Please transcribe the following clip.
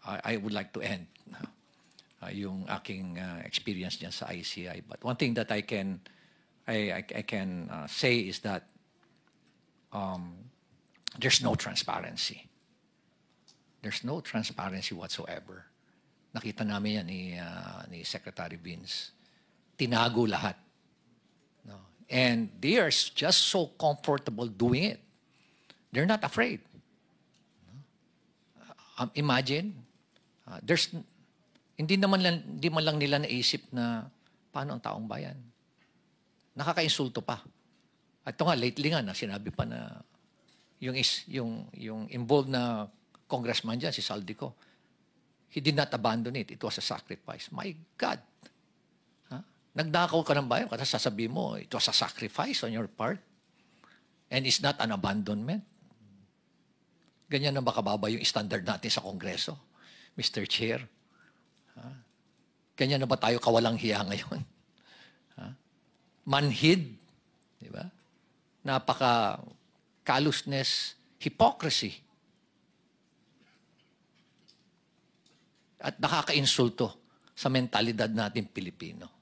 I would like to end yung aking experience niyan sa ICI. But one thing that I can say is that there's no transparency. There's no transparency whatsoever. Nakita namin yan ni Secretary Vince. Tinago lahat. No? And they are just so comfortable doing it. They're not afraid. Imagine, hindi man lang nila naisip na paano ang taong bayan. Nakaka-insulto pa. At ito nga, lately nga, sinabi pa na yung involved na congressman dyan, si Saldico, he did not abandon it. It was a sacrifice. My God! Nagdakaw ka ng bayan, kasi sasabihin mo, it was a sacrifice on your part. And it's not an abandonment. Ganyan na ba kababa yung standard natin sa Kongreso, Mr. Chair? Ganyan na ba tayo kawalang hiya ngayon? Manhid, di ba? Napaka callousness, hypocrisy. At nakaka-insulto sa mentalidad natin Pilipino.